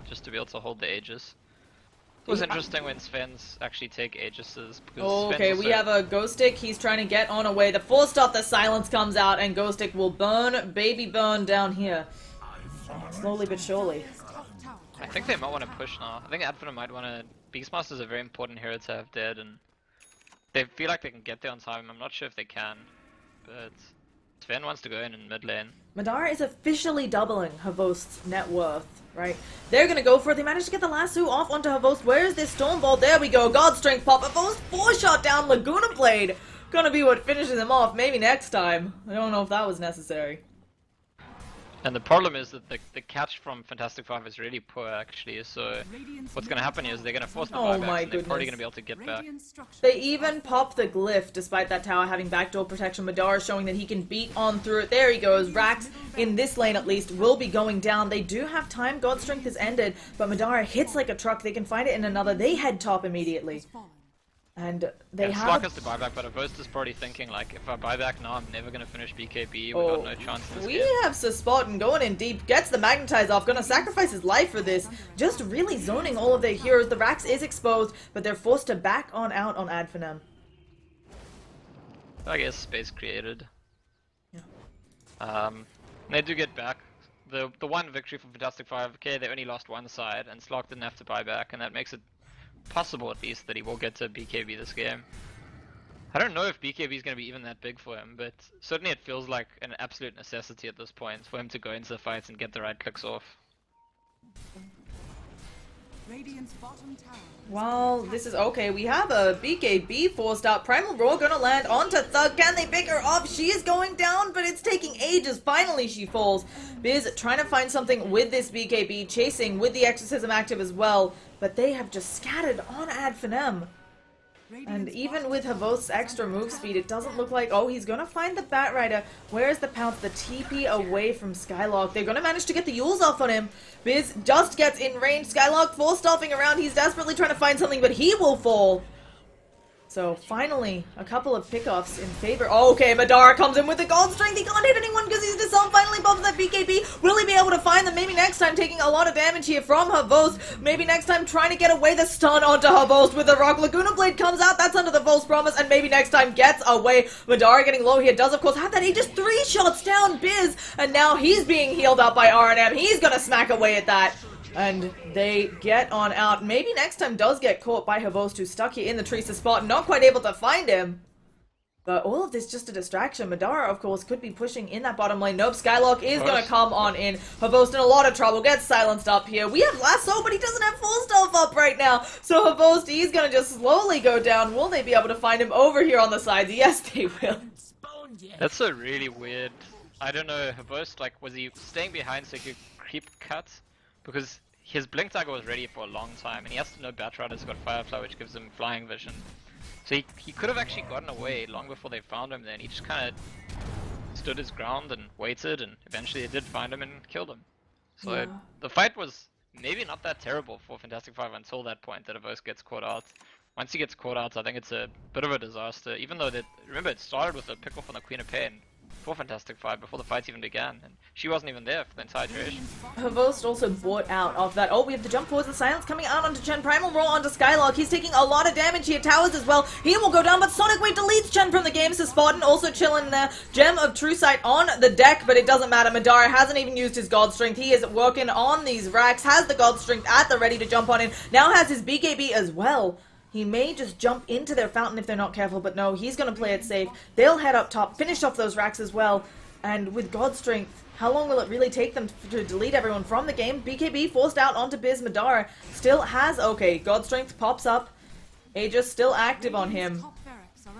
B: just to be able to hold the Aegis. It was interesting when Sven's actually take Aegises.
A: Oh, okay, we have a Ghostic. He's trying to get on away. The forced off the silence comes out, and Ghostic will burn, baby burn down here. Slowly but surely.
B: I think they might want to push now. I think Ad Finum might want to... Beastmaster is a very important hero to have dead, and they feel like they can get there on time. I'm not sure if they can, but Sven wants to go in mid lane.
A: Madara is officially doubling Havost's net worth, right? They're gonna go for it. They managed to get the lasso off onto Havost. Where's this Storm Ball? There we go. God Strength pop. Havost 4-shot down Laguna Blade. Gonna be what finishes him off. Maybe next time. I don't know if that was necessary.
B: And the problem is that the catch from Fantastic Five is really poor, actually. So what's going to happen is they're going to force the buybacks, and they're probably going to be able to get back.
A: They even pop the glyph, despite that tower having backdoor protection. Madara showing that he can beat on through it. There he goes. Rax, in this lane at least, will be going down. They do have time. God Strength is ended, but Madara hits like a truck. They can find it in another. They head top immediately. And they have...
B: Slack has to buy back, but Avost is probably thinking, like, if I buy back now, I'm never going to finish BKB. We got no chance in this
A: we
B: game.
A: have Spartan going in deep, gets the Magnetize off, gonna sacrifice his life for this. Just really zoning all of their heroes. The Rax is exposed, but they're forced to back on out on Finem.
B: I guess space created.
A: Yeah.
B: They do get back. The one victory for Fantastic Five, okay, they only lost one side, and Slack didn't have to buy back, and that makes it possible at least that he will get to BKB this game. I don't know if BKB is going to be even that big for him, but certainly it feels like an absolute necessity at this point for him to go into the fights and get the right clicks off.
A: Well, this is okay. We have a BKB forced out. Primal Roar gonna land onto Thug. Can they pick her off? She is going down, but it's taking ages. Finally, she falls. Biz trying to find something with this BKB, chasing with the Exorcism active as well, but they have just scattered on Finem. And even with Havost's extra move speed, it doesn't look like... Oh, he's gonna find the Batrider. Where's the pounce? The TP away from Skylark. They're gonna manage to get the Yules off on him. Biz just gets in range. Skylark force-stomping around. He's desperately trying to find something, but he will fall. So, finally, a couple of pickoffs in favor. Oh, okay, Madara comes in with the God Strength. He can't hit anyone because he's disarmed. Finally pops that BKB. Will he be able to find them? Maybe next time, taking a lot of damage here from Havost. Maybe next time trying to get away the stun onto Havost with the rock. Laguna Blade comes out. That's under the false promise. And maybe next time gets away. Madara getting low here. Does, of course, have that. He just 3 shots down Biz. And now he's being healed up by RNM. He's going to smack away at that. And they get on out. Maybe next time does get caught by Havost, who's stuck here in the trees to spot, not quite able to find him. But all of this just a distraction. Madara, of course, could be pushing in that bottom lane. Nope, Skylark is going to come on in. Havost in a lot of trouble, gets silenced up here. We have Lasso, but he doesn't have full stealth up right now. So Havost, he's going to just slowly go down. Will they be able to find him over here on the sides? Yes, they will.
B: That's so really weird. I don't know, Havost, like, was he staying behind so he could creep cut? Because his Blink Dagger was ready for a long time, and he has to know Batrider's got Firefly, which gives him flying vision. So he could have actually gotten away long before they found him then. He just kind of stood his ground and waited, and eventually they did find him and killed him. So yeah. The fight was maybe not that terrible for Fantastic Five until that point that Avos gets caught out. Once he gets caught out, I think it's a bit of a disaster, even though remember it started with a pickle from the Queen of Pain. For Fantastic Five before the fight even began, and she wasn't even there for the entire duration.
A: Havost also bought out of that. Oh, we have the jump forwards, the silence coming out onto Chen. Primal Roar onto Skylark. He's taking a lot of damage here. Towers as well. He will go down, but Sonic Wave deletes Chen from the game. So Spartan also chilling there. Gem of True Sight on the deck, but it doesn't matter. Madara hasn't even used his God Strength. He is working on these racks, has the God Strength at the ready to jump on in. Now has his BKB as well. He may just jump into their fountain if they're not careful, but no, he's going to play it safe. They'll head up top, finish off those racks as well. And with God Strength, how long will it really take them to delete everyone from the game? BKB forced out onto Biz. Madara still has... Okay, God Strength pops up. Aegis still active on him.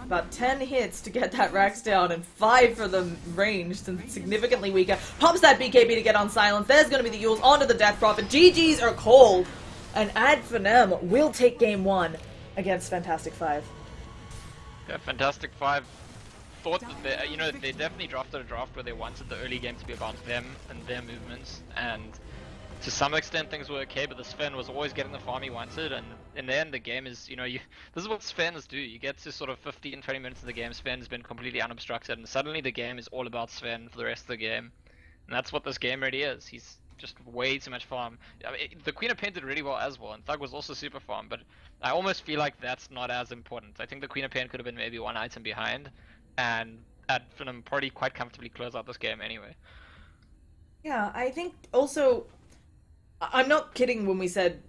A: About 10 hits to get that Rax down, and 5 for the ranged, and significantly weaker. Pops that BKB to get on silence. There's going to be the Yules onto the Death Prophet. GGs are called. And Finem will take game 1 against Fantastic Five.
B: Yeah, Fantastic Five thought that they definitely drafted a draft where they wanted the early game to be about them and their movements, and to some extent things were okay, but the Sven was always getting the farm he wanted, and in the end the game is, this is what Svens do. You get to sort of 15-20 minutes of the game, Sven's been completely unobstructed, and suddenly the game is all about Sven for the rest of the game, and that's what this game really is. He's just way too much farm. I mean, the Queen of Pain did really well as well, and Thug was also super farm, but I almost feel like that's not as important. I think the Queen of Pain could have been maybe 1 item behind, and Finem probably quite comfortably close out this game anyway.
A: Yeah, I think also, I'm not kidding when we said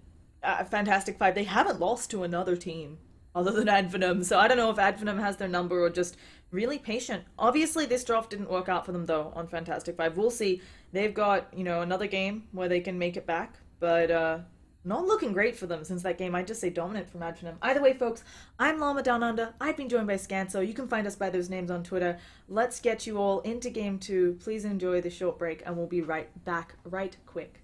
A: Fantastic Five, they haven't lost to another team other than Finem, so I don't know if Finem has their number or just really patient. Obviously, this draft didn't work out for them though on Fantastic Five. We'll see. They've got, you know, another game where they can make it back, but not looking great for them since that game. I'd just say dominant from Finem. Either way, folks, I'm Llama Down Under. I've been joined by Scant, so you can find us by those names on Twitter. Let's get you all into Game 2. Please enjoy the short break, and we'll be right back right quick.